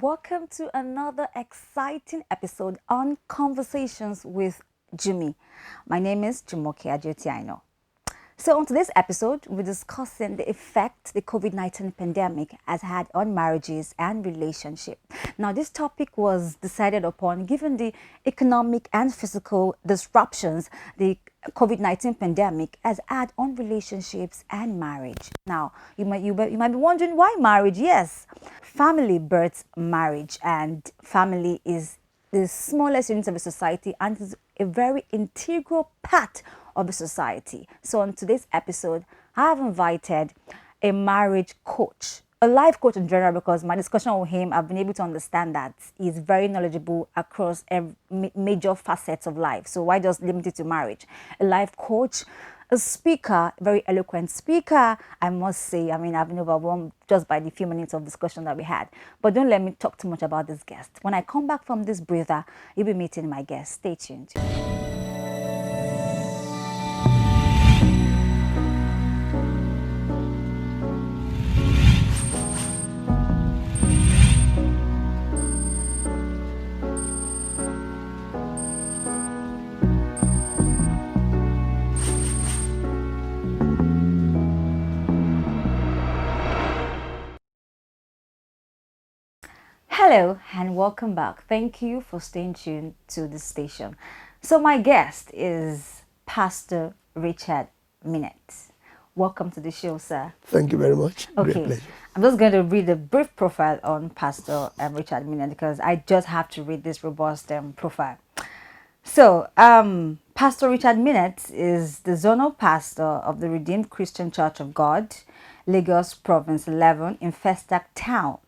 welcome to another exciting episode on Conversations with Jumie. My name is Jumoke Adiotiaino. So on today's episode, we're discussing the effect the COVID-19 pandemic has had on marriages and relationship. Now, this topic was decided upon given the economic and physical disruptions the COVID-19 pandemic has had on relationships and marriage. Now, you might be wondering why marriage? Yes, family births marriage, and family is the smallest unit of a society and is a very integral part of the society. So on today's episode, I have invited a marriage coach, a life coach in general, because my discussion with him, I've been able to understand that he's very knowledgeable across major facets of life. So why just limit it to marriage? A life coach, a speaker, a very eloquent speaker, I must say. I mean, I've been overwhelmed just by the few minutes of discussion that we had. But don't let me talk too much about this guest. When I come back from this breather, you'll be meeting my guest. Stay tuned. Hello and welcome back. Thank you for staying tuned to this station. So my guest is Pastor Richard Minet. Welcome to the show, sir. Thank you very much. Okay, Great pleasure. I'm just going to read a brief profile on Pastor Richard Minet because I just have to read this robust profile. So, Pastor Richard Minet is the zonal pastor of the Redeemed Christian Church of God, Lagos Province 11 in Festac Town.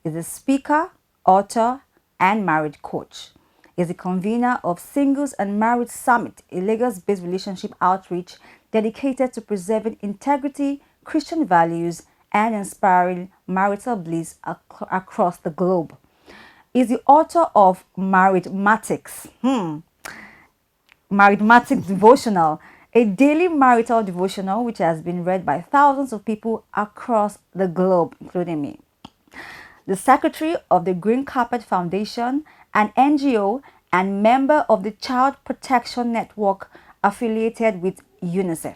He's a speaker, author, and marriage coach. He's the convener of Singles and Marriage Summit, a Lagos-based relationship outreach dedicated to preserving integrity, Christian values, and inspiring marital bliss across the globe. He's the author of Marriage-matics, Marriage-matic Devotional, a daily marital devotional which has been read by thousands of people across the globe, including me. The secretary of the Green Carpet Foundation, an NGO and member of the Child Protection Network affiliated with UNICEF.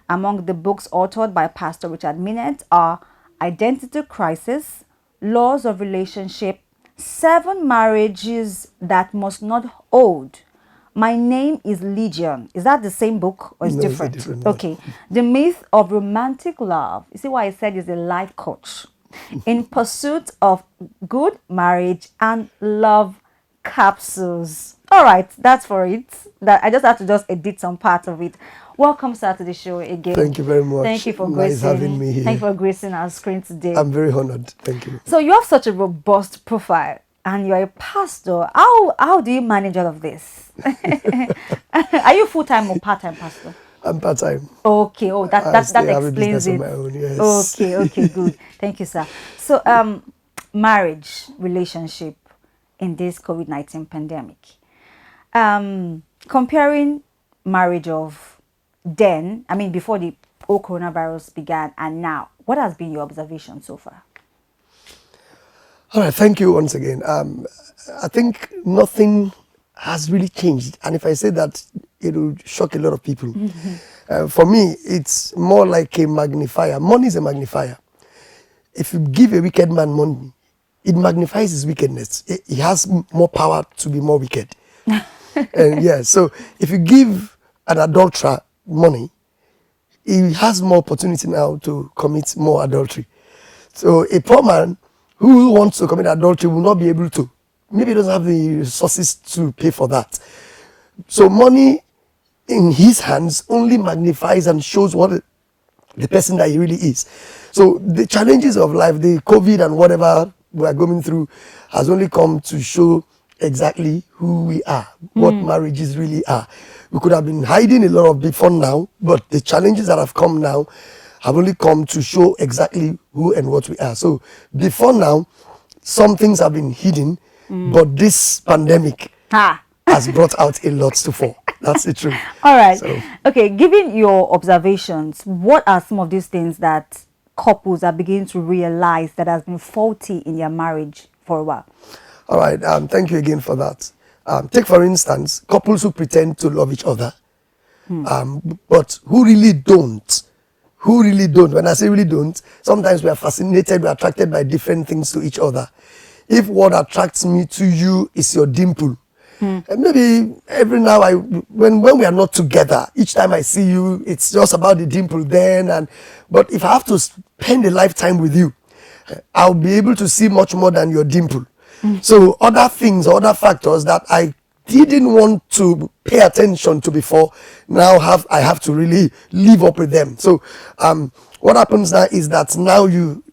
Among the books authored by Pastor Richard Minet are Identity Crisis, Laws of Relationship, 7 Marriages That Must Not Hold, My Name is Legion. Is that the same book or is No, different? it's a different one. Okay. The Myth of Romantic Love. You see why I said he's a life coach. In Pursuit of Good Marriage and Love Capsules. All right, that's for it. That I just have to just edit some part of it. Welcome, sir, to the show again. Thank you very much. Thank you for Nice having me here. Thank you for gracing our screen today. I'm very honored. Thank you. So you have such a robust profile, and you're a pastor. How do you manage all of this? Are you full-time or part-time pastor? I'm part-time. Okay. Oh, that have a explains business of it. my own, yes. Okay, good. Thank you, sir. So, marriage, relationship in this COVID-19 pandemic. Comparing marriage of then, I mean, before the whole coronavirus began and now, what has been your observation so far? All right, thank you once again. I think nothing has really changed. And if I say that, it will shock a lot of people. For me, it's more like a magnifier. Money is a magnifier. If you give a wicked man money, it magnifies his wickedness. He has more power to be more wicked. And yeah, so if you give an adulterer money, he has more opportunity now to commit more adultery. So a poor man who wants to commit adultery will not be able to. Maybe he doesn't have the resources to pay for that. So money in his hands only magnifies and shows what the person that he really is. So the challenges of life, the COVID and whatever we are going through, has only come to show exactly who we are, what marriages really are. We could have been hiding a lot of before now, but the challenges that have come now have only come to show exactly who and what we are. So before now, some things have been hidden, but this pandemic has brought out a lot to fore. That's the truth. All right. So, okay, given your observations, what are some of these things that couples are beginning to realize that has been faulty in their marriage for a while. All right. Thank you again for that. Take for instance, couples who pretend to love each other, but who really don't. Who really don't. When I say really don't, sometimes we are fascinated, we are attracted by different things to each other. If what attracts me to you is your dimple, and maybe every now when we are not together, each time I see you, it's just about the dimple then. But if I have to spend a lifetime with you, I'll be able to see much more than your dimple. So other things, other factors that I didn't want to pay attention to before, now I have to really live up with them. So what happens now is that now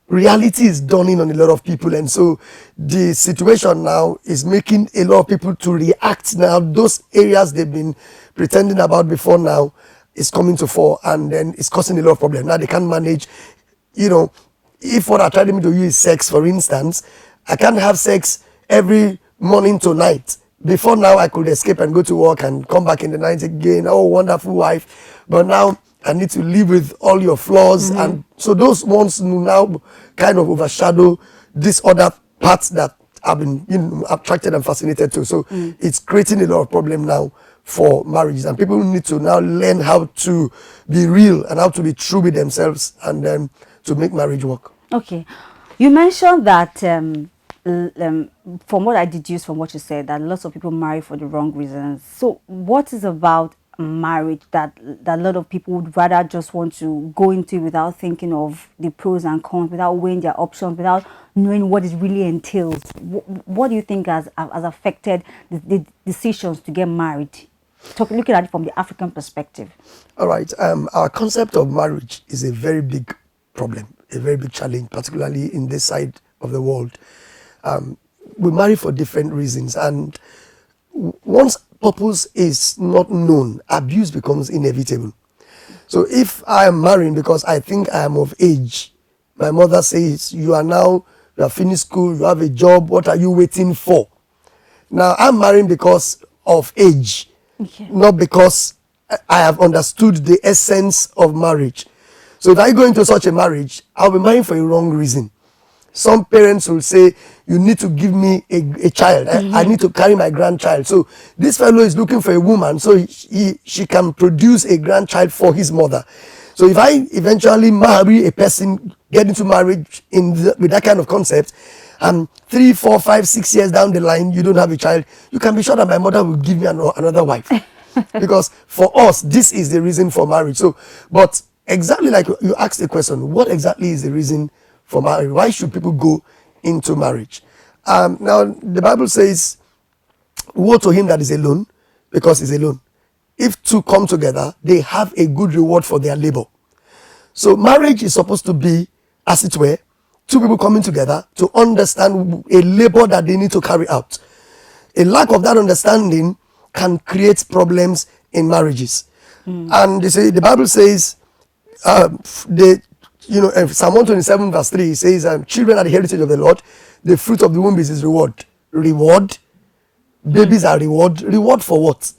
reality is dawning on a lot of people, and so the situation now is making a lot of people to react. Now those areas they've been pretending about before now is coming to fore, and then it's causing a lot of problems. Now they can't manage, if what attracted me to you is sex, for instance, I can't have sex every morning to night. Before now, I could escape and go to work and come back in the night again. Oh, wonderful wife. But now I need to live with all your flaws. And so those ones now kind of overshadow this other parts that I've been attracted and fascinated to. So it's creating a lot of problem now for marriages. And people need to now learn how to be real and how to be true with themselves, and then to make marriage work. Okay. You mentioned that from what I deduce from what you said, that lots of people marry for the wrong reasons. So what is about marriage that a lot of people would rather just want to go into without thinking of the pros and cons, without weighing their options, without knowing what it really entails? What do you think has affected the decisions to get married? Looking at it from the African perspective. All right. Our concept of marriage is a very big problem, a very big challenge, particularly in this side of the world. We marry for different reasons, and once purpose is not known, abuse becomes inevitable. So if I am marrying because I think I am of age, my mother says, you have finished school, you have a job, what are you waiting for? Now I'm marrying because of age, not because I have understood the essence of marriage. So if I go into such a marriage, I'll be marrying for a wrong reason. Some parents will say, you need to give me a child. I need to carry my grandchild. So this fellow is looking for a woman so she can produce a grandchild for his mother. So if I eventually marry a person, get into marriage with that kind of concept, and 3, 4, 5, 6 years down the line, you don't have a child, you can be sure that my mother will give me another wife. Because for us, this is the reason for marriage. So, but exactly like you asked the question, what exactly is the reason for marriage? Why should people go into marriage? Now, the Bible says, woe to him that is alone, because he's alone. If two come together, they have a good reward for their labor. So marriage is supposed to be, as it were, two people coming together to understand a labor that they need to carry out. A lack of that understanding can create problems in marriages. And the Bible says, Psalm 127 verse 3 says, children are the heritage of the Lord, the fruit of the womb is his reward. Reward? Babies are reward. Reward for what?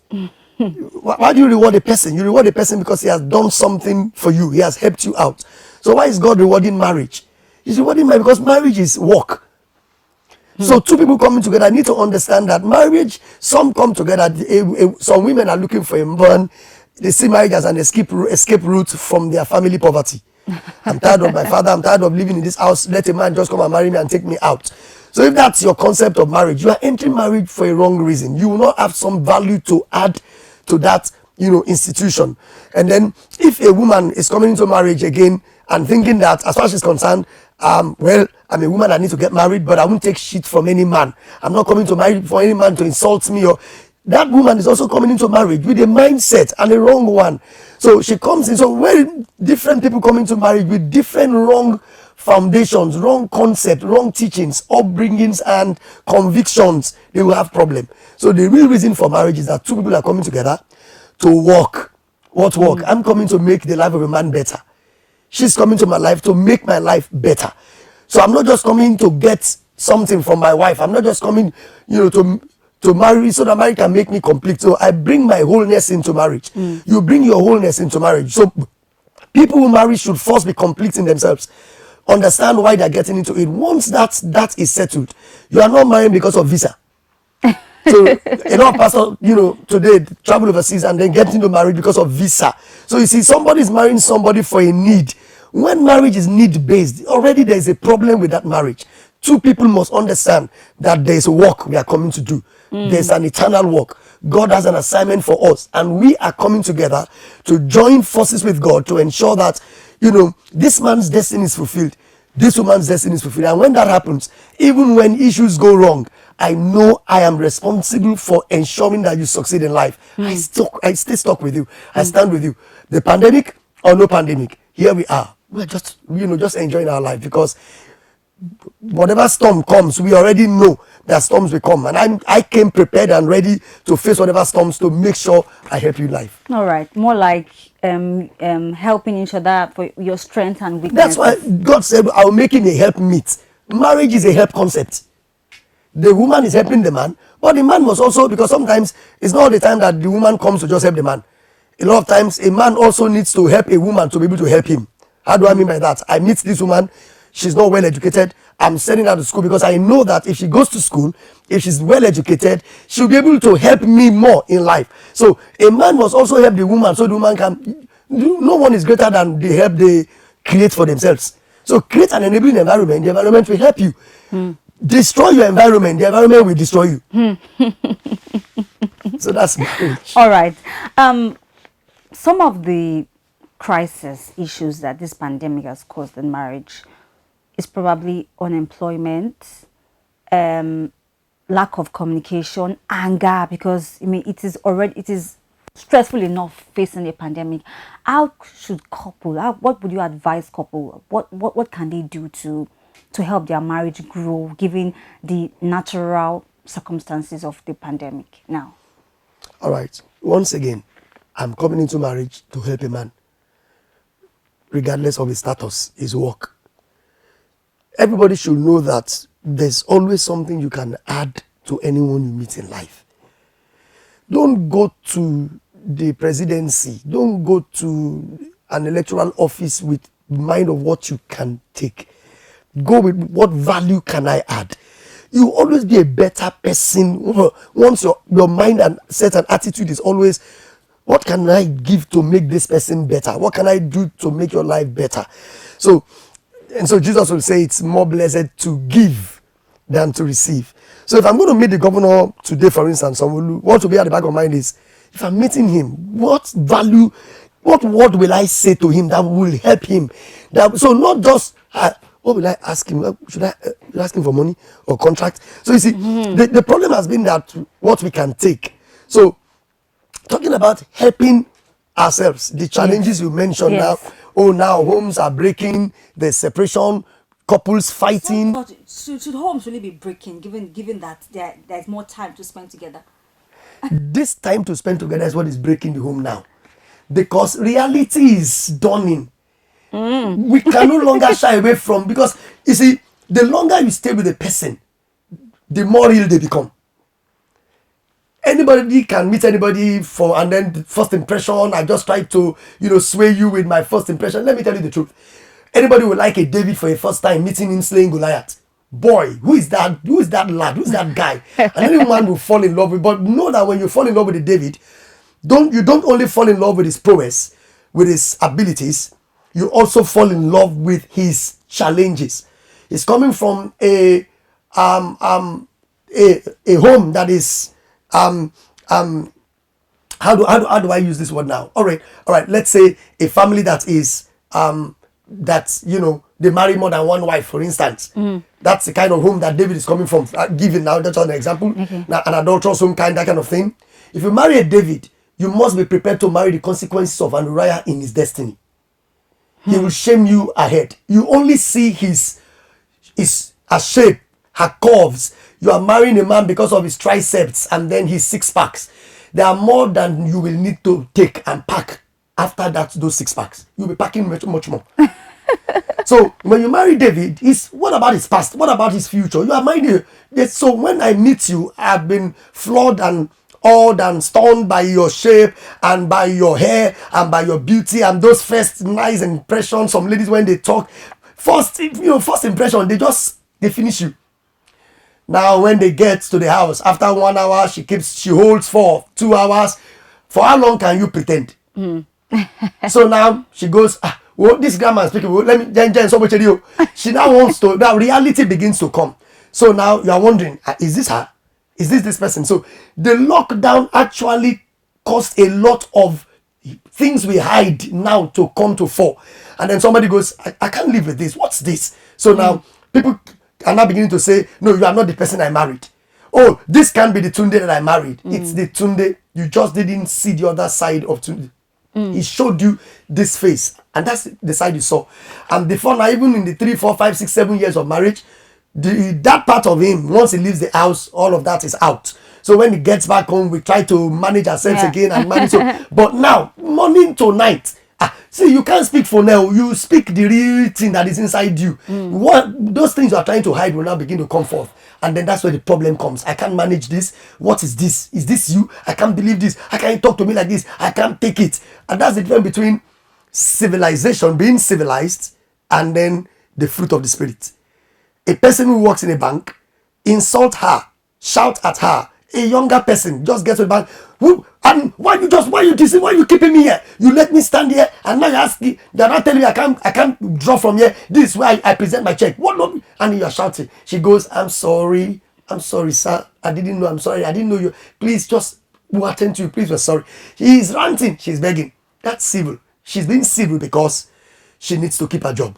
Why do you reward a person? You reward a person because he has done something for you. He has helped you out. So why is God rewarding marriage? He's rewarding marriage because marriage is work. So two people coming together need to understand that marriage, some come together, some women are looking for a man, they see marriage as an escape route from their family poverty. I'm tired of my father, I'm tired of living in this house, let a man just come and marry me and take me out. So if that's your concept of marriage, you are entering marriage for a wrong reason. You will not have some value to add to that, institution. And then if a woman is coming into marriage again and thinking that as far as she's concerned, well, I'm a woman, I need to get married, but I won't take shit from any man. I'm not coming to marry for any man to insult me. Or that woman is also coming into marriage with a mindset and a wrong one. So she comes in. So very different people come into marriage with different wrong foundations, wrong concept, wrong teachings, upbringings, and convictions. They will have problem. So the real reason for marriage is that two people are coming together to work. What work? I'm coming to make the life of a man better. She's coming to my life to make my life better. So I'm not just coming to get something from my wife. I'm not just coming, to marry so that marriage can make me complete. So I bring my wholeness into marriage. You bring your wholeness into marriage. So people who marry should first be complete in themselves. understand why they're getting into it. Once that is settled, you are not marrying because of visa. So a lot of pastors, today travel overseas and then get into marriage because of visa. So you see, somebody's marrying somebody for a need. When marriage is need-based, already there is a problem with that marriage. Two people must understand that there is a work we are coming to do. There's an eternal work. God has an assignment for us, and we are coming together to join forces with God to ensure that, this man's destiny is fulfilled, this woman's destiny is fulfilled. And when that happens, even when issues go wrong, I know I am responsible for ensuring that you succeed in life. I stay stuck with you. I stand with you. The pandemic or no pandemic, here we are. We're just enjoying our life, because whatever storm comes, we already know that storms will come, and I came prepared and ready to face whatever storms to make sure I help you in life. All right, more like helping each other for your strength and That's weakness. why God said, "I'll make him a helpmeet." Marriage is a help concept. The woman is helping the man, but the man must also, because sometimes it's not all the time that the woman comes to just help the man. A lot of times, a man also needs to help a woman to be able to help him. How do I mean by that? I meet this woman. She's not well educated. I'm sending her to school because I know that if she goes to school, if she's well educated, she'll be able to help me more in life. So a man must also help the woman, so the woman can. No one is greater than the help they create for themselves. So create an enabling environment. The environment will help you. Destroy your environment. The environment will destroy you. So that's marriage. All right. Some of the crisis issues that this pandemic has caused in marriage is probably unemployment, lack of communication, anger, because it is stressful enough facing a pandemic. How should what would you advise couple? What can they do to help their marriage grow given the natural circumstances of the pandemic now? All right. Once again, I'm coming into marriage to help a man, regardless of his status, his work. Everybody should know that there's always something you can add to anyone you meet in life. Don't go to the presidency, don't go to an electoral office with mind of what you can take. Go with what value can I add. You always be a better person once your mind and set and attitude is always, what can I give to make this person better? What can I do to make your life better? So Jesus will say it's more blessed to give than to receive. So if I'm going to meet the governor today, for instance, what will be at the back of my mind is, if I'm meeting him, what value, what word will I say to him that will help him? So not just, what will I ask him? Should I ask him for money or contract? So you see, the problem has been that what we can take. So talking about helping ourselves, the challenges you mentioned now. Oh, now homes are breaking, there's separation, couples fighting. Should homes really be breaking, given that there's more time to spend together? This time to spend together is what is breaking the home now, because reality is dawning. We can no longer shy away from, because you see, the longer you stay with a person, the more real they become. Anybody can meet anybody and then the first impression, I just try to, sway you with my first impression. Let me tell you the truth. Anybody would like a David for a first time, meeting him slaying Goliath. Boy, who is that? Who is that lad? Who is that guy? And anyone will fall in love with. But know that when you fall in love with a David, you don't only fall in love with his prowess, with his abilities, you also fall in love with his challenges. He's coming from a home that is how do I use this word now? All right. Let's say a family that is they marry more than one wife, for instance. That's the kind of home that David is coming from. Giving now, that's an example. Now, an adulterous home, that kind of thing. If you marry a David, you must be prepared to marry the consequences of an Uriah in his destiny. He will shame you ahead. You only see his shape, her curves. You are marrying a man because of his triceps and then his six packs. There are more than you will need to take and pack after that, those six packs. You'll be packing much, much more. So when you marry David, what about his past? What about his future? You are marrying. So when I meet you, I've been flawed and awed and stunned by your shape and by your hair and by your beauty and those first nice impressions. Some ladies, when they talk, first impression, they finish you. Now when they get to the house, after 1 hour, she holds for 2 hours. For how long can you pretend? So now she goes, well, this grandma is speaking, well, let me so much. She now wants to, now reality begins to come. So now you are wondering, is this her? Is this person? So the lockdown actually caused a lot of things we hide now to come to fore. And then somebody goes, I can't live with this. What's this? So now people are now beginning to say, no, you are not the person I married. Oh, this can't be the Tunde that I married. It's the Tunde. You just didn't see the other side of Tunde. He showed you this face, and that's the side you saw. And before now, even in the 3, 4, 5, 6, 7 years of marriage, that part of him, once he leaves the house, all of that is out. So when he gets back home, we try to manage ourselves again and manage. But now, morning to night, see, you can't speak for now. You speak the real thing that is inside you. What those things you are trying to hide will now begin to come forth. And then that's where the problem comes. I can't manage this. What is this? Is this you? I can't believe this. How can you talk to me like this? I can't take it. And that's the difference between civilization, being civilized, and then the fruit of the spirit. A person who works in a bank, insult her, shout at her. A younger person just gets to the bank. And why you keeping me here? You let me stand here, and now you're not telling me I can't draw from here. This is why I present my check. What not? And you're shouting. She goes, I'm sorry, sir. I didn't know. I'm sorry. I didn't know you. Please just we'll attend to you. Please, we're sorry. He's ranting. She's begging. That's civil. She's being civil because she needs to keep her job.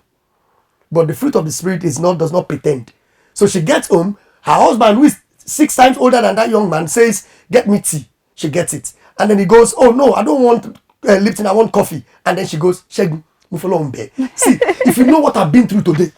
But the fruit of the spirit does not pretend. So she gets home. Her husband, who is 6 times older than that young man, says, get me tea. She gets it. And then he goes, oh no, I don't want Lipton, I want coffee. And then she goes, Shegu, see, if you know what I've been through today,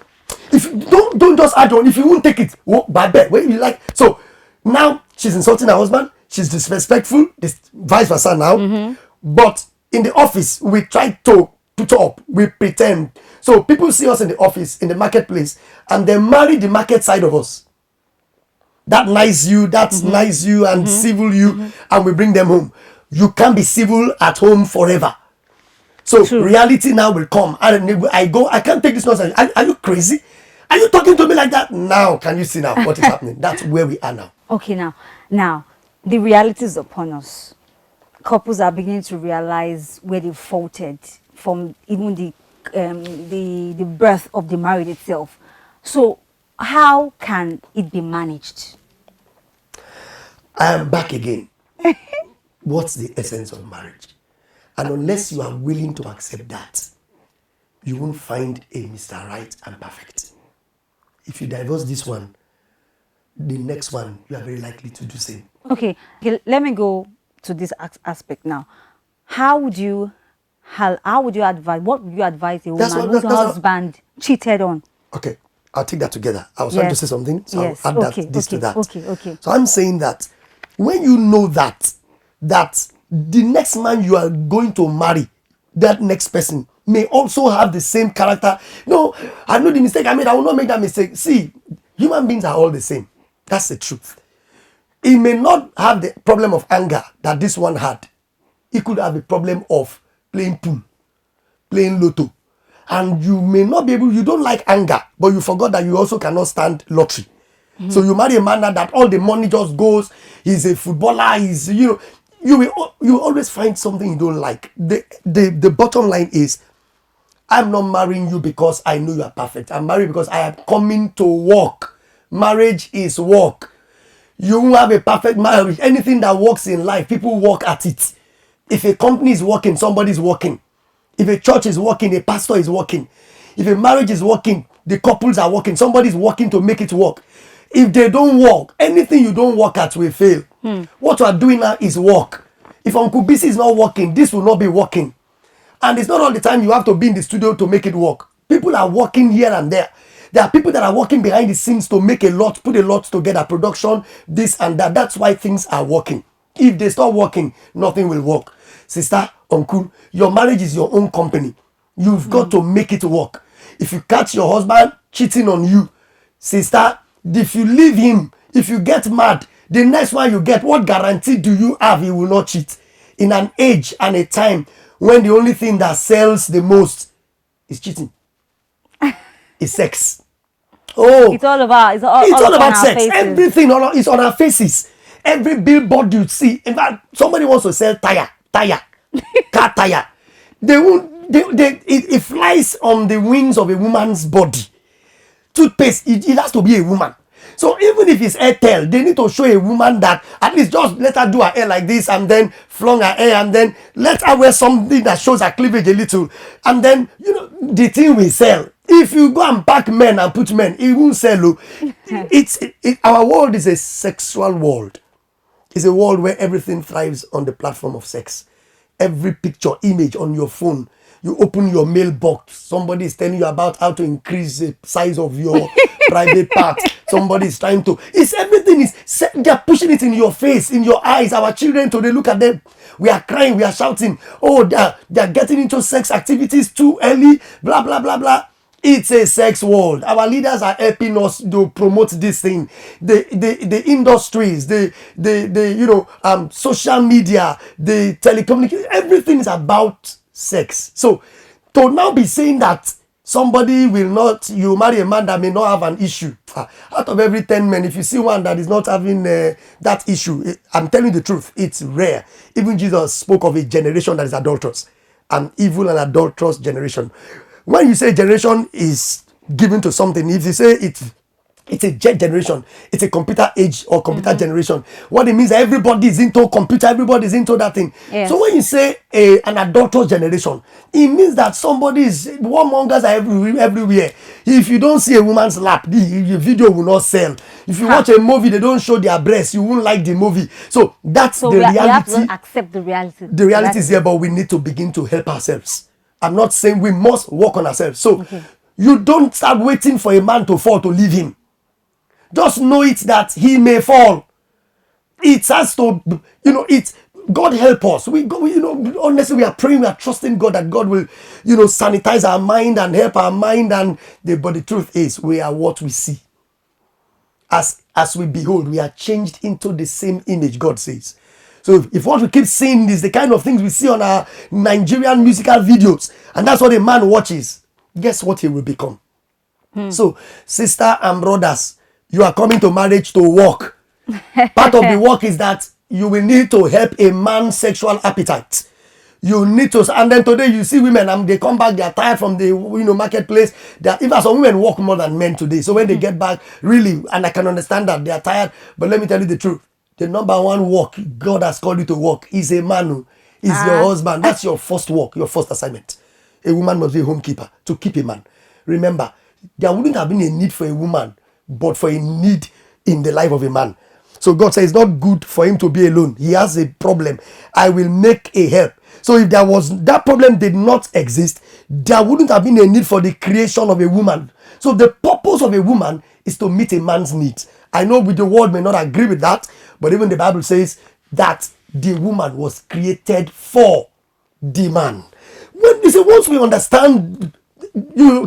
if you don't just add on, if you won't take it, by bed, when you like. So now she's insulting her husband, she's disrespectful, vice versa now. But in the office, we try to put up, we pretend. So people see us in the office, in the marketplace, and they marry the market side of us. That nice you, and civil you, and we bring them home. You can't be civil at home forever. So reality now will come. And I can't take this nonsense. Are you crazy? Are you talking to me like that? Now, can you see now what is happening? That's where we are now. Okay, now, the reality is upon us. Couples are beginning to realize where they faulted from even the birth of the marriage itself. So how can it be managed? I am back again. What's the essence of marriage? And unless you are willing to accept that, you won't find a Mr. Right and perfect. If you divorce this one, the next one, you are very likely to do the same. Okay, let me go to this aspect now. How would you advise, what would you advise a woman whose husband cheated on? Okay, I'll take that together. I was trying to say something, so I'll add this to that. Okay. So I'm saying that when you know that the next man you are going to marry, that next person may also have the same character. No, I know the mistake I made. I will not make that mistake. See, human beings are all the same. That's the truth. He may not have the problem of anger that this one had. He could have a problem of playing pool, playing lotto. And you may not be able, you don't like anger, but you forgot that you also cannot stand lottery. So you marry a man that all the money just goes, he's a footballer, you always find something you don't like. The bottom line is, I'm not marrying you because I know you are perfect. I'm married because I am coming to work. Marriage is work. You won't have a perfect marriage. Anything that works in life, people work at it. If a company is working, somebody's working. If a church is working, a pastor is working. If a marriage is working, the couples are working. Somebody's working to make it work. If they don't work, anything you don't work at will fail. What you are doing now is work. If Uncle BC is not working, this will not be working. And it's not all the time you have to be in the studio to make it work. People are working here and there. There are people that are working behind the scenes to make put a lot together, production, this and that. That's why things are working. If they stop working, nothing will work. Sister, uncle, your marriage is your own company. You've got to make it work. If you catch your husband cheating on you, sister, if you leave him, if you get mad, the next one you get, what guarantee do you have he will not cheat? In an age and a time when the only thing that sells the most is cheating. is sex. Oh, It's all about it's all on about our sex. faces. Everything is on our faces. Every billboard you see. In fact, somebody wants to sell tire, car tire. They won't. It flies on the wings of a woman's body. Toothpaste, it has to be a woman. So even if it's Airtel, they need to show a woman that at least just let her do her hair like this and then flung her hair and then let her wear something that shows her cleavage a little. And then, the thing will sell. If you go and pack men and put men, it won't sell. Our world is a sexual world. It's a world where everything thrives on the platform of sex. Every picture, image on your phone, you open your mailbox, somebody is telling you about how to increase the size of your private part. Somebody is trying to. They're pushing it in your face, in your eyes. Our children, today, look at them. We are crying, we are shouting. Oh, they're getting into sex activities too early, blah, blah, blah, blah. It's a sex world. Our leaders are helping us to promote this thing. The industries, social media, the telecommunication, everything is about sex. So to now be saying that you marry a man that may not have an issue. Out of every 10 men, if you see one that is not having that issue, I'm telling you the truth, it's rare. Even Jesus spoke of a generation that is adulterous, an evil and adulterous generation. When you say generation is given to something, if you say it's a jet generation, it's a computer age or computer generation, what it means, everybody is into computer, everybody is into that thing. Yes. So when you say an adulterous generation, it means that somebody is, warmongers are everywhere. If you don't see a woman's lap, the video will not sell. If you watch a movie, they don't show their breasts, you won't like the movie. So that's the reality. We have to accept the reality. The reality is here, but we need to begin to help ourselves. I'm not saying we must work on ourselves. So you don't start waiting for a man to fall to leave him. Just know it that he may fall. It has to, God help us. Honestly, we are praying, we are trusting God that God will, sanitize our mind and help our mind. But the truth is, we are what we see. As we behold, we are changed into the same image, God says. So if what we keep seeing is the kind of things we see on our Nigerian musical videos, and that's what a man watches, guess what he will become? So, sister and brothers, you are coming to marriage to work. Part of the work is that you will need to help a man's sexual appetite. You need to, and then today you see women, and they come back, they are tired from the marketplace. Even some women work more than men today. So when they get back, really, and I can understand that they are tired, but let me tell you the truth. The number one work God has called you to work is a man who is your husband. That's your first work, your first assignment. A woman must be a homekeeper to keep a man. Remember, there wouldn't have been a need for a woman, but for a need in the life of a man. So God says it's not good for him to be alone. He has a problem. I will make a help. So if that problem did not exist, there wouldn't have been a need for the creation of a woman. So the purpose of a woman is to meet a man's needs. I know the world may not agree with that, but even the Bible says that the woman was created for the man. Once we understand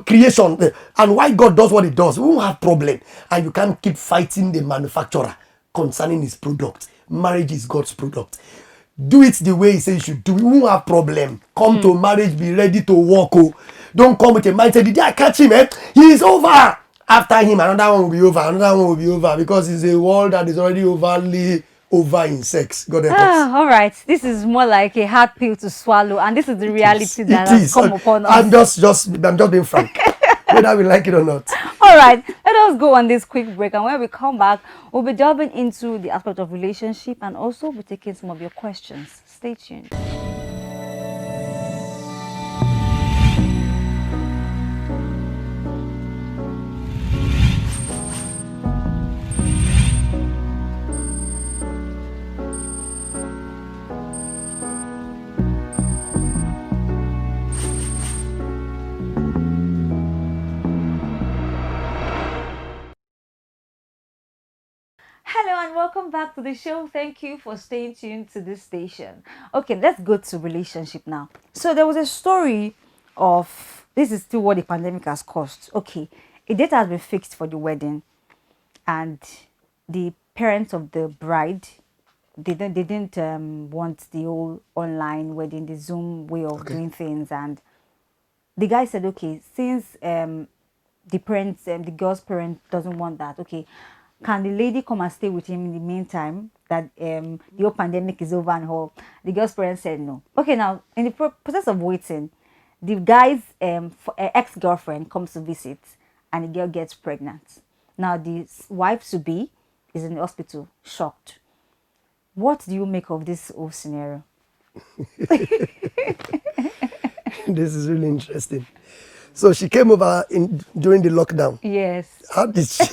creation and why God does what he does, we won't have problem. And you can't keep fighting the manufacturer concerning his product. Marriage is God's product. Do it the way he says you should do it. We won't have problem. Come to marriage, be ready to walk. Don't come with a mindset, did I catch him? He's over. After him, another one will be over. Another one will be over, because it's a world that is already overly over in sex. God help us. All right. This is more like a hard pill to swallow, and this is the reality that has come upon us. I'm just being frank, whether we like it or not. All right. Let us go on this quick break, and when we come back, we'll be delving into the aspect of relationship, and also be taking some of your questions. Stay tuned. Hello and welcome back to the show. Thank you for staying tuned to this station. Okay, let's go to relationship now. So there was a story of, this is still what the pandemic has caused. Okay, a date has been fixed for the wedding, and the parents of the bride, they didn't want the whole online wedding, the Zoom way of doing things, and the guy said, okay, since the parents, the girl's parent doesn't want that. Okay, can the lady come and stay with him in the meantime that the whole pandemic is over and all? The girl's parents said no. Okay, now in the process of waiting, the guy's ex-girlfriend comes to visit, and the girl gets pregnant. Now the wife to be is in the hospital, shocked. What do you make of this whole scenario? This is really interesting. So she came over during the lockdown. Yes. How did she?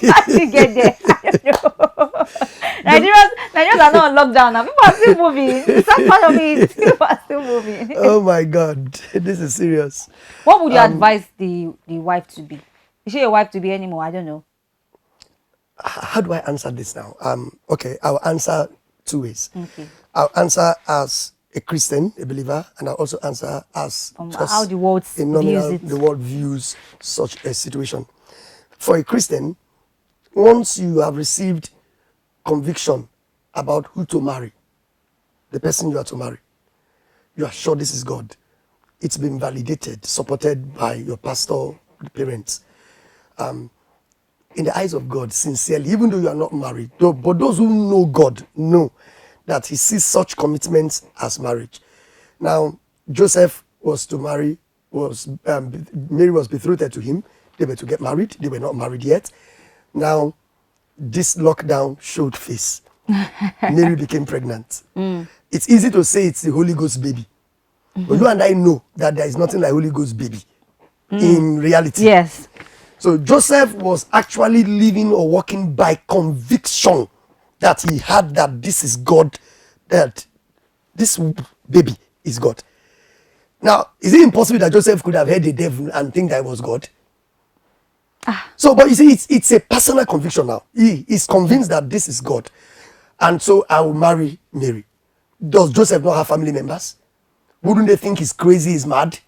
How did you get there? I don't know. Nigerians are not on lockdown now. People are still moving. Some part of it, people are still moving. Oh my God, this is serious. What would you advise the wife to be? Is she a wife to be anymore? I don't know. How do I answer this now? Okay, I'll answer two ways. Okay. I'll answer as a Christian, a believer, and I'll also answer as just how the world views it. The world views such a situation. For a Christian, once you have received conviction about who to marry, the person you are to marry, you are sure this is God. It's been validated, supported by your pastor, the parents. In the eyes of God, sincerely, even though you are not married, but those who know God know that he sees such commitments as marriage. Now, Joseph was to marry, Mary was betrothed to him. They were to get married. They were not married yet. Now, this lockdown showed face. Mary became pregnant. It's easy to say it's the Holy Ghost baby. But you and I know that there is nothing like Holy Ghost baby in reality. Yes. So Joseph was actually living or walking by conviction that he had that this is God, that this baby is God. Now, is it impossible that Joseph could have heard the devil and think that it was God? So, but you see, it's a personal conviction now. He is convinced that this is God. And so I will marry Mary. Does Joseph not have family members? Wouldn't they think he's crazy, he's mad?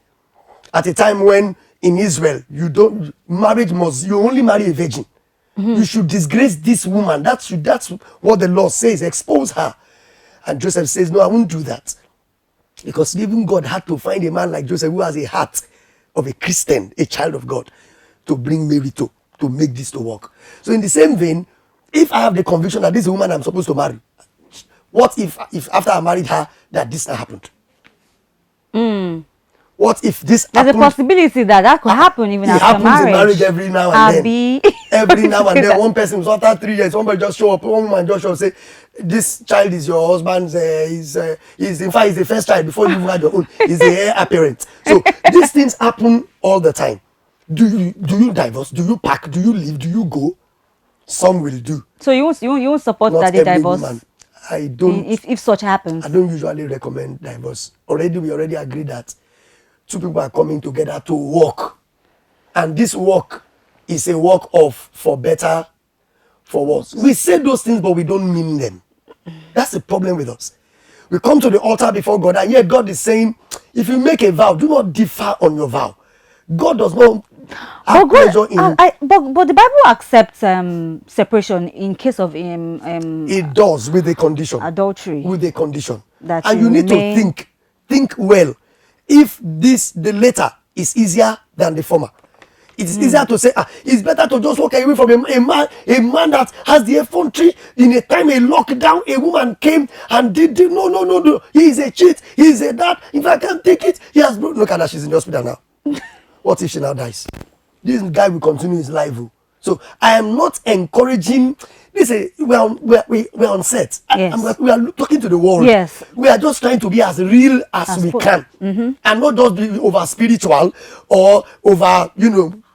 At a time when in Israel, you only marry a virgin. You should disgrace this woman. That's what the law says. Expose her. And Joseph says, no, I won't do that. Because even God had to find a man like Joseph who has a heart of a Christian, a child of God, to bring Mary to make this to work. So in the same vein, if I have the conviction that this is a woman I'm supposed to marry, what if after I married her, that this happened? What if this There's happened? a possibility that could happen even after marriage. It happens in marriage every now and then. Every now and then, one person, after 3 years, somebody just show up, one woman just show up, say, this child is your husband's, in fact, he's the first child before you even had your own. He's the heir apparent. So these things happen all the time. Do you divorce? Do you pack? Do you leave? Do you go? Some will do. So you won't support Not that they every divorce? woman. I don't. If such happens. I don't usually recommend divorce. We already agreed that two people are coming together to work. And this work is a work of for better, for worse. We say those things, but we don't mean them. That's the problem with us. We come to the altar before God, and yet God is saying, if you make a vow, do not differ on your vow. God does not have pleasure in... But the Bible accepts separation in case of it does, with a condition. Adultery. With a condition. That and you need to think well. If the latter is easier than the former, it is easier to say, it's better to just walk away from a man that has the effrontery. In a time of lockdown, a woman came and did no. He is a cheat. He is a that. If I can't take it, he has broken. Look at that, she's in the hospital now. What if she now dies? This guy will continue his life. So I am not encouraging. We're on set. Yes. We are talking to the world. Yes. We are just trying to be as real as we can, and not just be over spiritual or over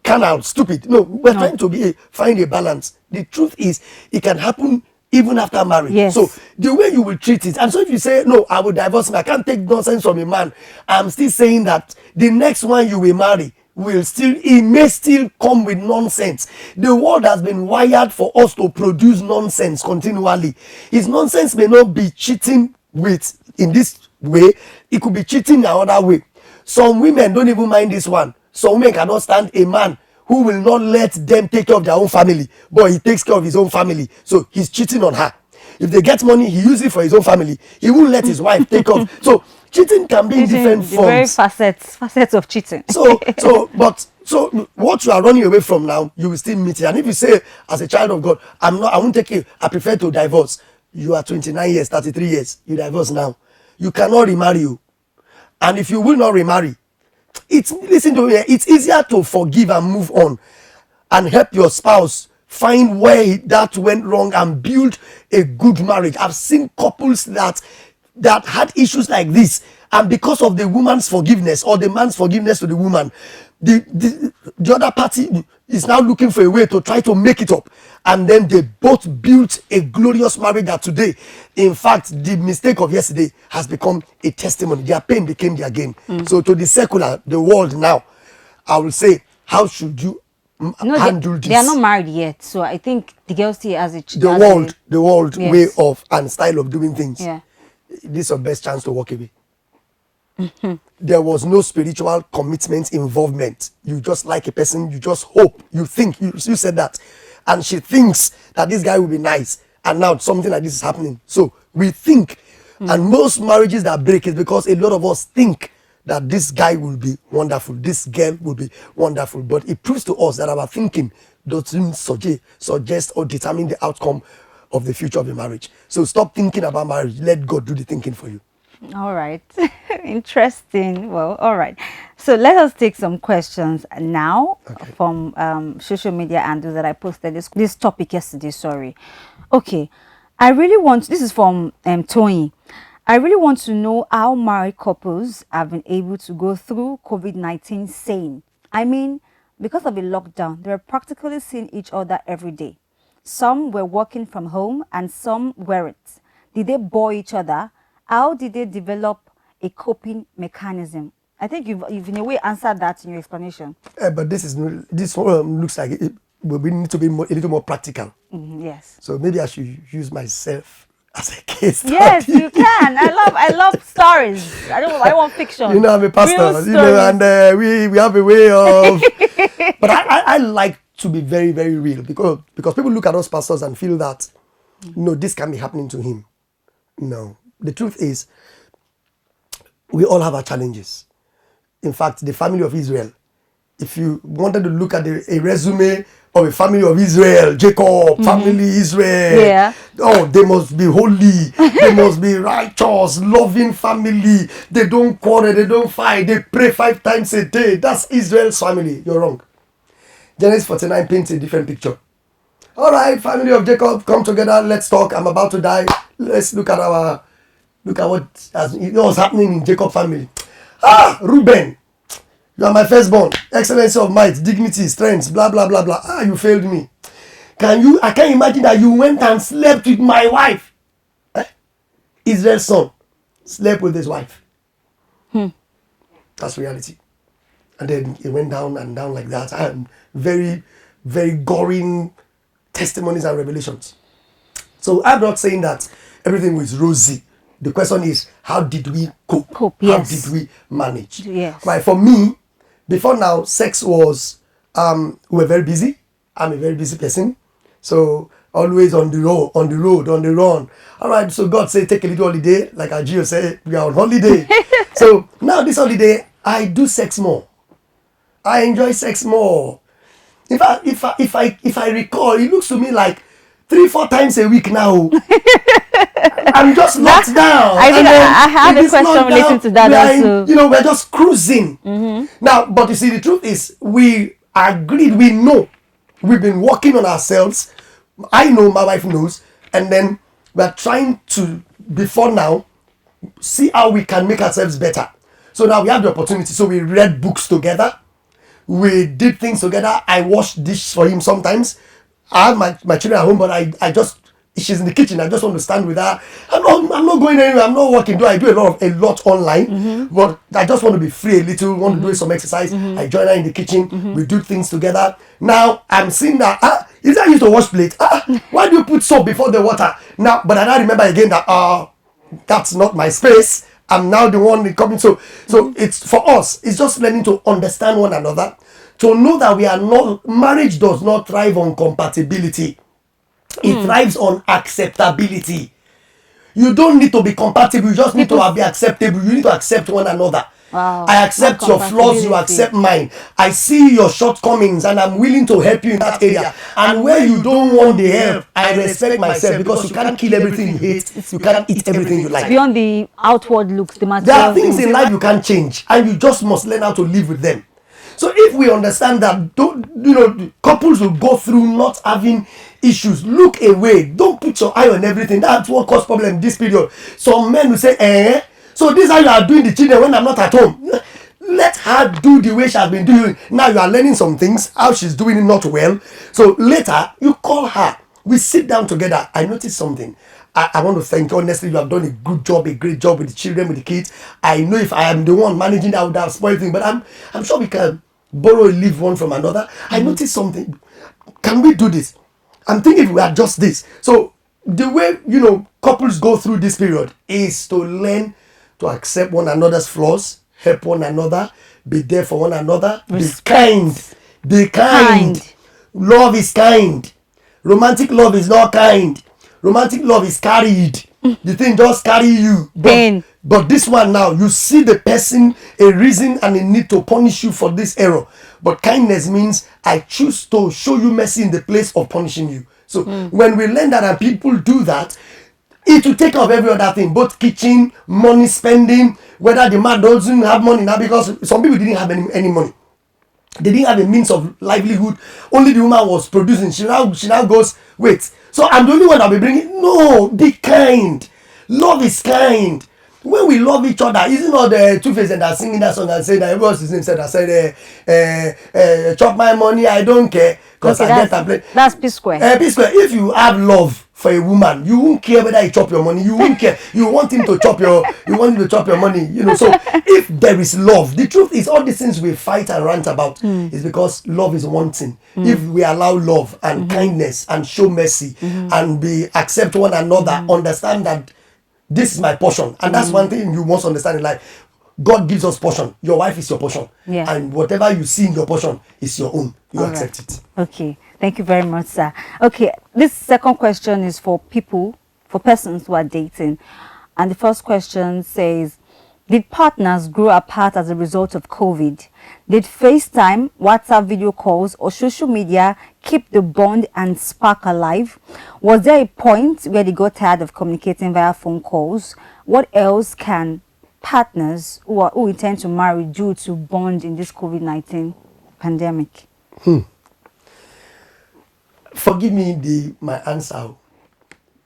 carnal, stupid. No, we're trying to find a balance. The truth is, it can happen even after marriage. Yes. So the way you will treat it, and so if you say no, I will divorce him, I can't take nonsense from a man. I'm still saying that the next one you will marry he may still come with nonsense. The world has been wired for us to produce nonsense continually. His nonsense may not be cheating in this way. It could be cheating the other way. Some women don't even mind this one. Some women cannot stand a man who will not let them take care of their own family, but he takes care of his own family. So he's cheating on her. If they get money, he uses it for his own family. He won't let his wife take off. So cheating can be in different forms. Very facets of cheating. But So what you are running away from now, you will still meet it. And if you say, as a child of God, I won't take it, I prefer to divorce. You are 29 years, 33 years, you divorce now. You cannot remarry you. And if you will not remarry, listen to me, it's easier to forgive and move on and help your spouse find where that went wrong and build a good marriage. I've seen couples that had issues like this, and because of the woman's forgiveness or the man's forgiveness to the woman, the other party is now looking for a way to try to make it up, and then they both built a glorious marriage that today, in fact, the mistake of yesterday has become a testimony. Their pain became their gain. So to the secular, the world now, I will say, how should you handle this? They are not married yet, so I think the girl still has it. The world Yes. way of and style of doing things. Yeah. This is your best chance to walk away. There was no spiritual commitment involvement. You just like a person, you just hope, you think, you said that, and she thinks that this guy will be nice, and now something like this is happening. So we think, and most marriages that break is because a lot of us think that this guy will be wonderful, this girl will be wonderful, but it proves to us that our thinking doesn't suggest or determine the outcome of the future of the marriage. So stop thinking about marriage. Let God do the thinking for you. All right. Interesting. Well, all right. So let us take some questions now from social media and that I posted this topic yesterday. Sorry. Okay. This is from Tony. I really want to know how married couples have been able to go through COVID-19 sane. I mean, because of a lockdown, they were practically seeing each other every day. Some were working from home and some weren't. Did they bore each other? How did they develop a coping mechanism? I think you've in a way answered that in your explanation. But this looks like we need to be a little more practical. Yes. So maybe I should use myself as a case study. Yes, you can. I love stories. I want fiction. You know, I'm a pastor. You know, and we have a way of. But I like to be very, very real because people look at us pastors and feel that no, this can be happening to him. No, the truth is, we all have our challenges. In fact, the family of Israel, if you wanted to look at a resume of a family of Israel, Jacob, family Israel, oh, they must be holy, they must be righteous, loving family, they don't quarrel, they don't fight, they pray 5 times a day. That's Israel's family. You're wrong. Genesis 49 paints a different picture. All right, family of Jacob, come together, let's talk. I'm about to die. Let's look at what was happening in Jacob's family. Reuben, you are my firstborn, excellency of might, dignity, strength, blah, blah, blah, blah. You failed me. I can't imagine that you went and slept with my wife. Israel's son slept with his wife. That's reality. And then it went down and down like that. And very, very goring testimonies and revelations. So I'm not saying that everything was rosy. The question is, how did we cope? Yes. How did we manage? Yes. Right. For me, before now, sex was, we were very busy. I'm a very busy person. So always on the road, on the run. All right. So God said, take a little holiday. Like Ajio said, we are on holiday. So now this holiday, I do sex more. I enjoy sex more. In fact, if I recall, it looks to me like 3-4 times a week now. I'm just locked down. I have a question related to that also. We're just cruising. Now, but you see, the truth is, we agreed, we know. We've been working on ourselves. I know, my wife knows. And then we're trying to, before now, see how we can make ourselves better. So now we have the opportunity. So we read books together. We did things together. I washed dishes for him sometimes. I have my children at home, but I just, she's in the kitchen. I just want to stand with her. I'm not going anywhere. I'm not working. I do a lot online, but I just want to be free a little. Want to do some exercise. I join her in the kitchen. We do things together. Now I'm seeing that. Is that used to wash plate? Why do you put soap before the water? Now, but I now remember again that that's not my space. I'm now the one coming. So it's for us. It's just learning to understand one another, to know that we are not. Marriage does not thrive on compatibility. It thrives on acceptability. You don't need to be compatible. You just need to be acceptable. You need to accept one another. Wow. I accept Not your flaws, you compatibility. accept mine. I see your shortcomings and I'm willing to help you in that area. And where you don't want the help, I respect myself, because you can't kill everything you hate. You can't eat everything you like. Beyond the outward looks, the There material are things in life you can't change, and you just must learn how to live with them. So if we understand that, couples will go through not having issues, look away. Don't put your eye on everything. That's what causes problem this period. Some men will say, so this is how you are doing the children when I'm not at home. Let her do the way she has been doing. Now you are learning some things, how she's doing it not well. So later, you call her. We sit down together. I noticed something. I want to thank you. Honestly, you have done a good job, a great job with the children, with the kids. I know if I am the one managing that, I would have spoiled things. But I'm sure we can borrow a leaf one from another. I noticed something. Can we do this? I'm thinking if we adjust this. So the way, couples go through this period is to learn to accept one another's flaws, help one another, be there for one another, Respect. be kind. Be kind. Love is kind. Romantic love is not kind. Romantic love is carried. The thing just carry you. Pain. But this one now, you see the person a reason and a need to punish you for this error. But kindness means I choose to show you mercy in the place of punishing you. So when we learn that and people do that, it will take care of every other thing, both kitchen, money spending, whether the man doesn't have money now, because some people didn't have any money. They didn't have a means of livelihood. Only the woman was producing. She now goes, wait, so I'm the only one that will be bringing. No, be kind. Love is kind. When we love each other, isn't all the Two-Face that are singing that song and saying that everyone's his name said that said chop my money, I don't care, because I get and play. That's P Square. P Square. If you have love for a woman, you won't care whether he chop your money. You won't care. You want him to chop your money. So if there is love, the truth is all these things we fight and rant about is because love is one thing. If we allow love and kindness and show mercy and accept one another, understand that this is my portion, and that's one thing you must understand in life. God gives us portion. Your wife is your portion, and whatever you see in your portion is your own. You accept it. Okay, thank you very much, sir. Okay, this second question is for persons who are dating, and the first question says, did partners grow apart as a result of COVID? Did FaceTime, WhatsApp video calls, or social media keep the bond and spark alive? Was there a point where they got tired of communicating via phone calls? What else can partners who intend to marry do to bond in this COVID-19 pandemic? Forgive me my answer.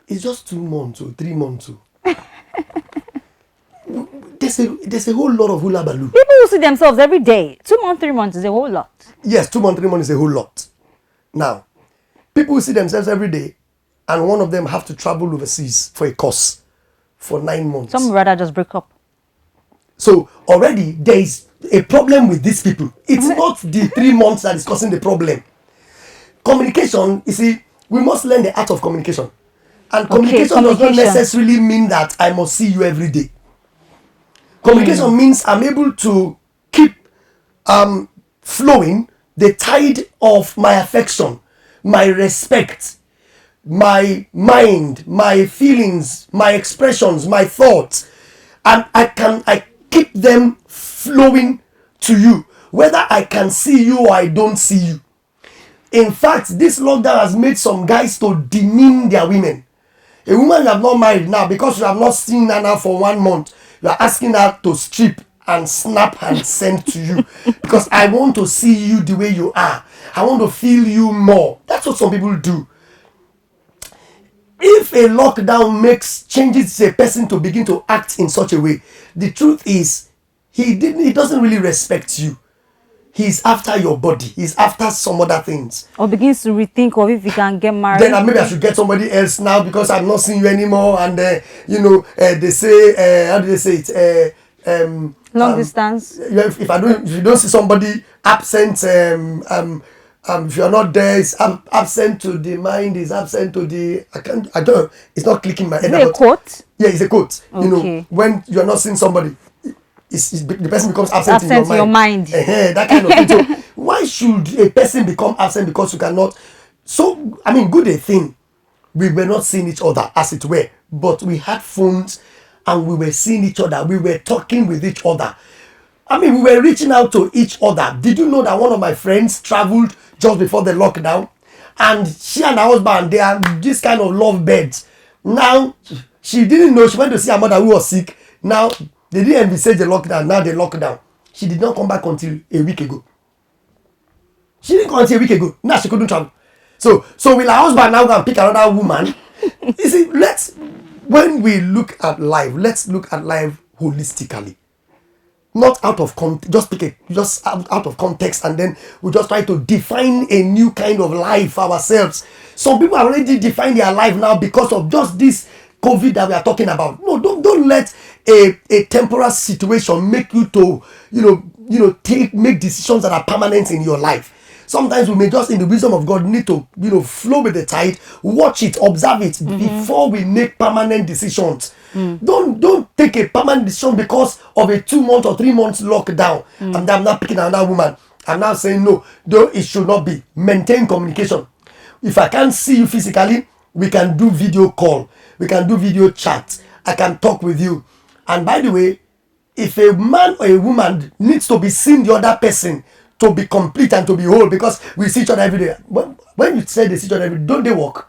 It's just 2 months or 3 months. There's a whole lot of hula baloo. People who see themselves every day. 2 months, 3 months is a whole lot. Yes, 2 months, 3 months is a whole lot. Now, people who see themselves every day, and one of them have to travel overseas for a course for 9 months. Some would rather just break up. So already there is a problem with these people. It's not the 3 months that is causing the problem. Communication, you see, we must learn the art of communication. And communication does not necessarily mean that I must see you every day. Communication means I'm able to keep flowing the tide of my affection, my respect, my mind, my feelings, my expressions, my thoughts, and I keep them flowing to you, whether I can see you or I don't see you. In fact, this lockdown has made some guys to demean their women. A woman you have not married now, because you have not seen her now for 1 month, you are asking her to strip and snap and send to you, because I want to see you the way you are. I want to feel you more. That's what some people do. If a lockdown changes a person to begin to act in such a way, the truth is he doesn't really respect you. He's after your body. He's after some other things. Or begins to rethink of if he can get married. Then maybe I should get somebody else now because I'm not seeing you anymore. And they say, how do they say it? Long distance. If you don't see somebody absent, if you're not there, it's absent to the mind, is absent to the. I don't know. It's not clicking my head. Is it a quote? Yeah, it's a quote. Okay. When you're not seeing somebody, the person becomes absent in your mind. That kind of thing. So why should a person become absent because you cannot? So good a thing. We were not seeing each other as it were, but we had phones and we were seeing each other. We were talking with each other. I mean, we were reaching out to each other. Did you know that one of my friends traveled just before the lockdown? And she and her husband, they are this kind of love birds. Now, she didn't know. She went to see her mother who was sick. Now, they didn't envisage the lockdown. Now, the lockdown. She did not come back until a week ago. She didn't come until a week ago. Now, she couldn't travel. So will her husband now go and pick another woman? You see, when we look at life, let's look at life holistically. Not out of just out of context, and then we just try to define a new kind of life for ourselves. Some people have already defined their life now because of just this COVID that we are talking about. No, don't let a temporary situation make you to make decisions that are permanent in your life. Sometimes we may just, in the wisdom of God, need to flow with the tide, watch it, observe it before we make permanent decisions. Don't take a permanent decision because of a 2 month or 3 months lockdown. And I'm not picking another woman. I'm not saying no, though it should not be. Maintain communication. If I can't see you physically, we can do video call. We can do video chat. I can talk with you. And by the way, if a man or a woman needs to be seeing the other person to be complete and to be whole, because we see each other every day. When you say they see each other every day, don't they work?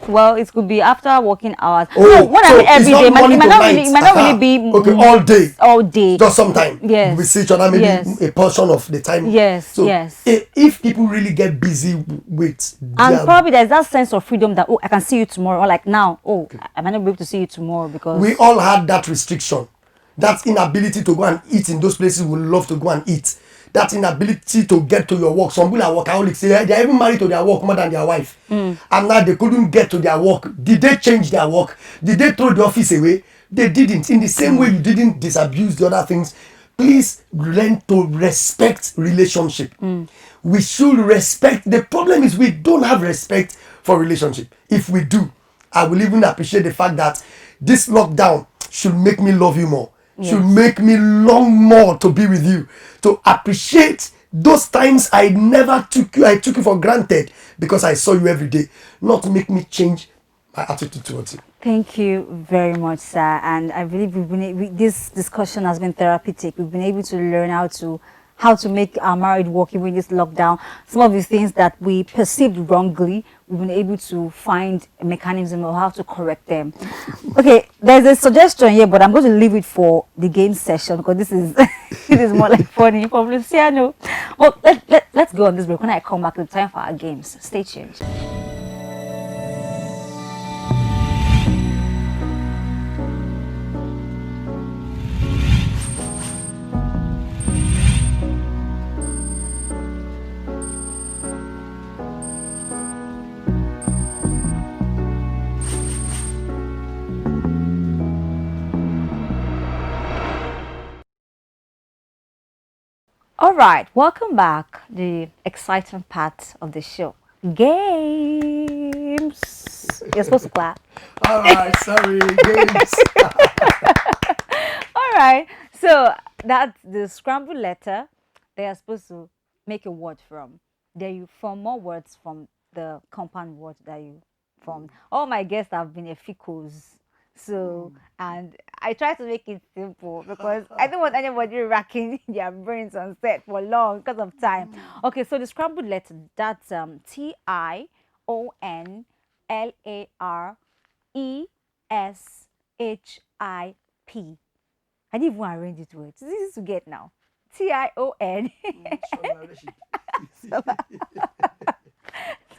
Well, it could be after working hours. Oh, no, when so I mean every day, it might not really be okay, all day. All day. Just sometime. Yes. We see each other maybe a portion of the time. Yes. So yes. If people really get busy with and probably there's that sense of freedom that I can see you tomorrow, or like now, I might not be able to see you tomorrow because we all had that restriction, that inability to go and eat in those places we love to go and eat. That inability to get to your work. Some people are workaholics. They're even married to their work more than their wife. And now they couldn't get to their work. Did they change their work? Did they throw the office away? They didn't. In the same way you didn't disabuse the other things, please learn to respect relationship. We should respect. The problem is we don't have respect for relationship. If we do, I will even appreciate the fact that this lockdown should make me love you more. Should make me long more to be with you, to appreciate those times I took you for granted because I saw you every day, not to make me change my attitude towards you. Thank you very much, sir. And I believe this discussion has been therapeutic. We've been able to learn how to make our marriage work even in this lockdown. Some of the things that we perceived wrongly, we've been able to find a mechanism of how to correct them. Okay, there's a suggestion here, but I'm going to leave it for the game session because this is it is more like funny from Luciano. Well, let's go on this break. When I come back, it's time for our games. Stay tuned. All right, welcome back. The exciting part of the show, games. You're supposed to clap. All right, sorry, games. All right, so that's the scrambled letter. They are supposed to make a word from. There you form more words from the compound word that you formed. All my guests have been efficos. So, and I try to make it simple because I don't want anybody racking their brains on set for long because of time. Okay, so the scrambled letter, that's TIONLARESHIP. I didn't even arrange it well. It's easy to get now. TION.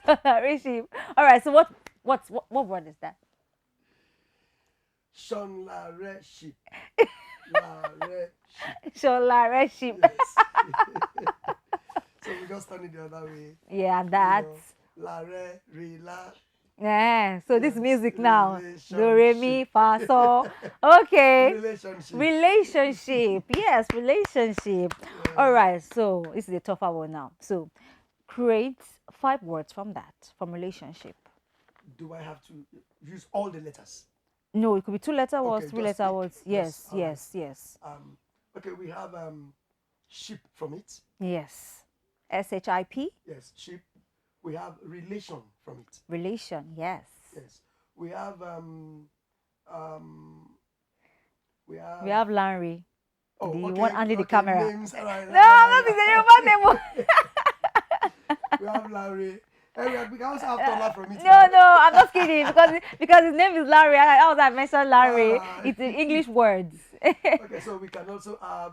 Solariship. All right, so what word is that? Solariship. Solariship. Yes. So we just turn it the other way. Yeah, that's yeah. So this music now. Do re mi fa so. Okay. Relationship. Yes, relationship. Yeah. All right. So this is a tougher one now. So create 5 words from that, from relationship. Do I have to use all the letters? No, it could be 2-letter words, 3-letter words. Yes. Okay, we have ship from it. Yes. SHIP. Yes, ship. We have relation from it. Relation, yes. Yes. We have Larry. Oh, The okay, one handling the okay, camera. names. All right, No, I'm not saying the Yoruba name. We have Larry. Anyway, we can also have Tola from it. No, I'm not kidding because his name is Larry. I mentioned Larry. Ah. It's in English words. Okay, so we can also have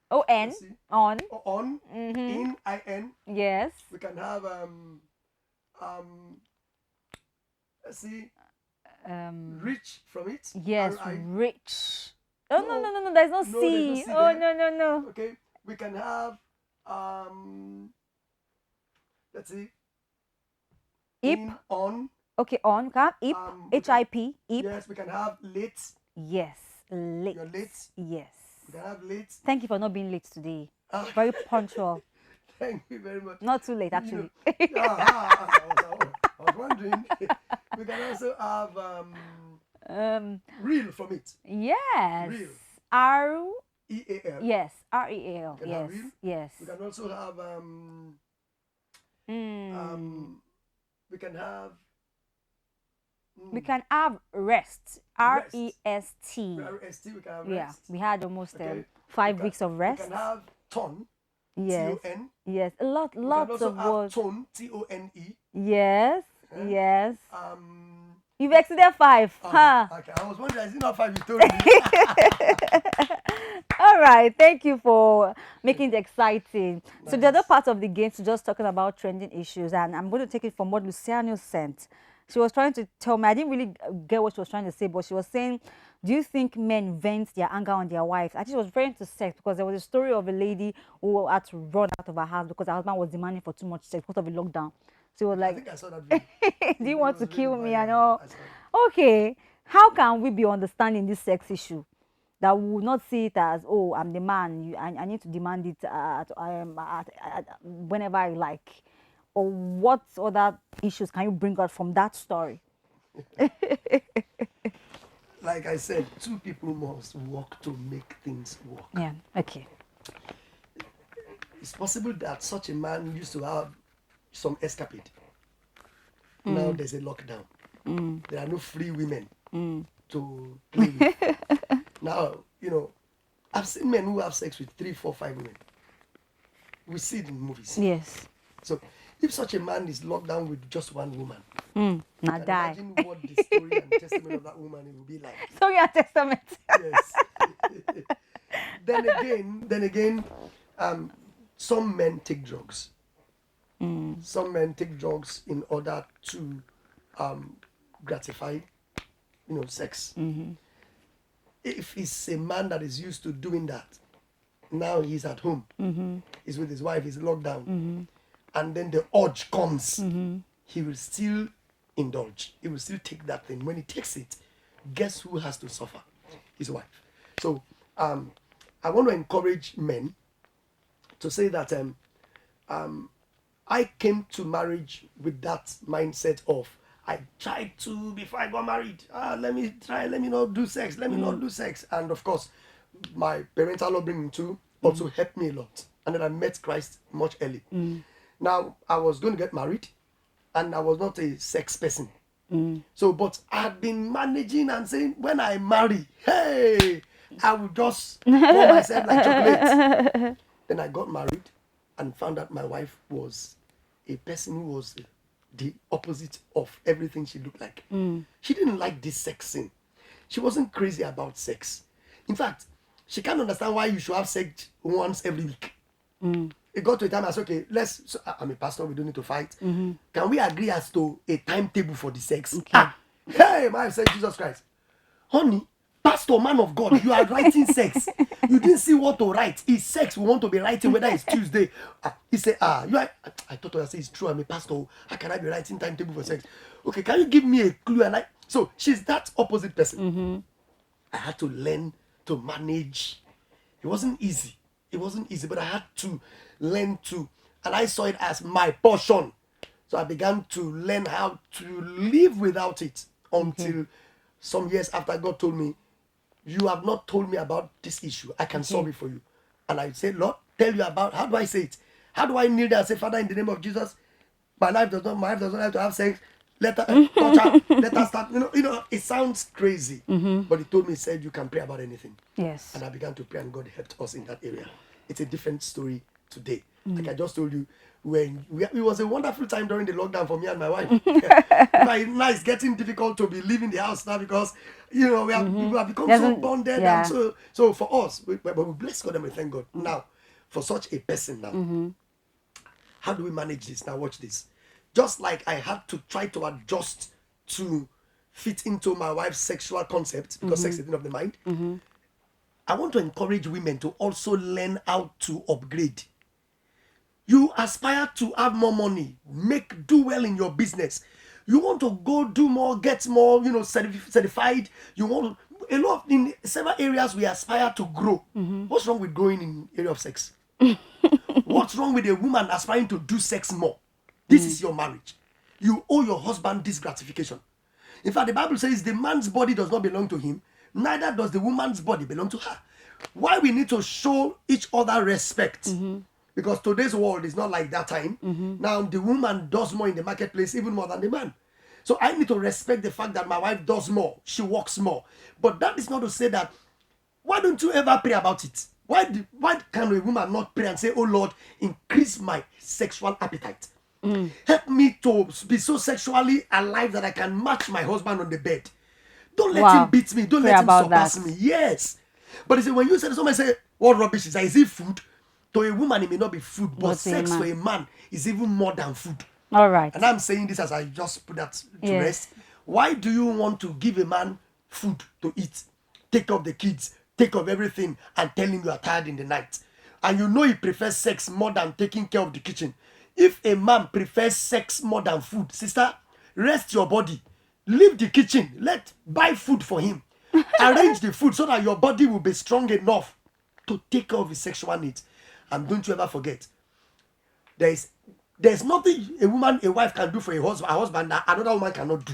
O-N, let's see, on. on, in, in. Yes. We can have let's see, rich from it. Yes, R-I. rich. Oh, no, there's no No, C. there's no C Oh, there. no. Okay, we can have let's see, Ip. in, on. Okay, on. Can have ip. H-I-P. Ip. Yes, we can have late. Yes, late. You're late. Yes. We can have late. Thank you for not being late today. Ah. Very punctual. Thank you very much. Not too late, actually. I was wondering. We can also have real from it. Yes. Real. R-E-A-L. E-A-L. Yes, R-E-A-L. We can have Yes, real. yes. We can also have we can have We can have rest. R-E-S-T. R-S-T. We can have Yeah, rest. we had almost Okay. 5 weeks of rest. We can have ton. Yes. T-O-N. Yes, lots We can also of have words. tone. T-O-N-E. Yes, Eh? yes. Um. You've exceeded 5. Huh? Okay. I was wondering, is it not 5 you told me? All right. Thank you for making it exciting. So the other Nice. part of the game is just talking about trending issues, and I'm going to take it from what Luciano sent. She was trying to tell me, I didn't really get what she was trying to say, but she was saying, do you think men vent their anger on their wives? I think she was referring to sex because there was a story of a lady who had to run out of her house because her husband was demanding for too much sex because of the lockdown. So it was I like, think I saw that video. do you It want to was kill really me viral. and all? I saw it. Okay, how can we be understanding this sex issue that we will not see it as, oh, I'm the man, I need to demand it whenever I like? Or what other issues can you bring out from that story? Like I said, two people must work to make things work. Yeah, okay. It's possible that such a man used to have some escapade. Now there's a lockdown. There are no free women to play with. Now, I've seen men who have sex with 3, 4, 5 women. We see it in movies. Yes. So if such a man is locked down with just one woman, Now can die. imagine what the story and testimony of that woman will be like. So your testament. Yes. then again, some men take drugs. Some men take drugs in order to gratify, sex. If it's a man that is used to doing that, now he's at home, he's with his wife, he's locked down, and then the urge comes, he will still indulge. He will still take that thing. When he takes it, guess who has to suffer? His wife. So I want to encourage men to say that I came to marriage with that mindset of, I tried to, before I got married, let me not do sex, And of course, my parental upbringing too also helped me a lot. And then I met Christ much early. Now, I was going to get married, and I was not a sex person. So, but I had been managing and saying, when I marry, hey, I will just pour myself like chocolate. Then I got married and found out my wife was a person who was the opposite of everything she looked like. She didn't like this sex thing. She wasn't crazy about sex. In fact, she can't understand why you should have sex once every week. It got to a time I said, okay, I'm a pastor, we don't need to fight. Can we agree as to a timetable for the sex? Okay. Hey, my wife said, Jesus Christ. Honey, pastor, man of God, you are writing sex. You didn't see what to write. It's sex we want to be writing, whether it's Tuesday. He said, I thought I said it's true, I'm a pastor. How can I be writing timetable for sex? Okay, can you give me a clue? So she's that opposite person. I had to learn to manage. It wasn't easy, but I had to learn to, and I saw it as my portion. So I began to learn how to live without it until some years after God told me, you have not told me about this issue. I can solve it for you. And I said, Lord, tell you about, how do I say it? How do I kneel down and say, Father, in the name of Jesus, my wife does not have to have sex. let her touch her, let her start. It sounds crazy, but he told me, he said, you can pray about anything. Yes. And I began to pray, and God helped us in that area. It's a different story today. Like I just told you, it was a wonderful time during the lockdown for me and my wife. Now it's getting difficult to be leaving the house now because we have become so bonded. Yeah. And so for us, but we bless God and we thank God. Now, for such a person now, how do we manage this? Now watch this. Just like I had to try to adjust to fit into my wife's sexual concept, because sex is a thing of the mind, I want to encourage women to also learn how to upgrade. You aspire to have more money, do well in your business. You want to go do more, get more, certified. You want in several areas we aspire to grow. What's wrong with growing in area of sex? What's wrong with a woman aspiring to do sex more? This is your marriage. You owe your husband this gratification. In fact, the Bible says the man's body does not belong to him, neither does the woman's body belong to her. Why we need to show each other respect? Because today's world is not like that time. Now the woman does more in the marketplace, even more than the man. So I need to respect the fact that my wife does more, she works more. But that is not to say that, why don't you ever pray about it? Why can a woman not pray and say, oh Lord, increase my sexual appetite? Help me to be so sexually alive that I can match my husband on the bed. Don't let him beat me. Don't let him surpass me. Yes. But you see, when you say, somebody say, what rubbish is that? Is it food? To a woman, it may not be food, but sex to a man is even more than food. All right. And I'm saying this as I just put that to rest. Why do you want to give a man food to eat, take care of the kids, take care of everything, and tell him you are tired in the night? And you know he prefers sex more than taking care of the kitchen. If a man prefers sex more than food, sister, rest your body. Leave the kitchen. Buy food for him. Arrange the food so that your body will be strong enough to take care of his sexual needs. And don't you ever forget, there's nothing a wife can do for a husband that another woman cannot do.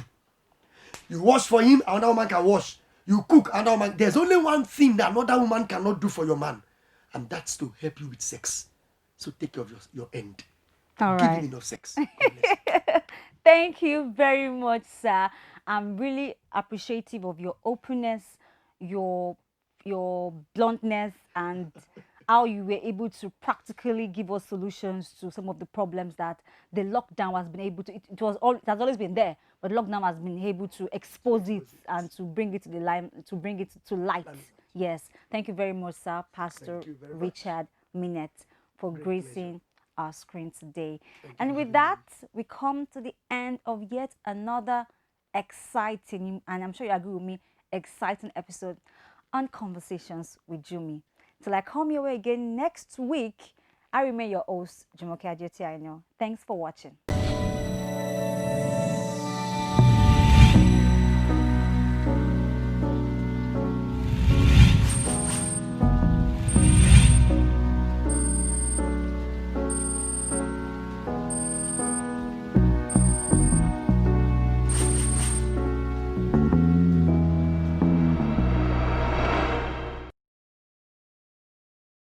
You wash for him, another woman can wash. You cook, another woman. There's only one thing that another woman cannot do for your man, and that's to help you with sex. So take care of your end. All Give right. him enough sex. Thank you very much, sir. I'm really appreciative of your openness, your bluntness, and how you were able to practically give us solutions to some of the problems that the lockdown has been able to. It has always been there, but lockdown has been able to expose it and to bring it to the light, Yes, thank you very much, sir, Pastor Richard Minet, for gracing our screen today. And with that, we come to the end of yet another exciting, and I'm sure you agree with me, exciting episode on Conversations with Jumie. Till I come your way again next week, I remain your host, Jumoke Ajeti. Thanks for watching.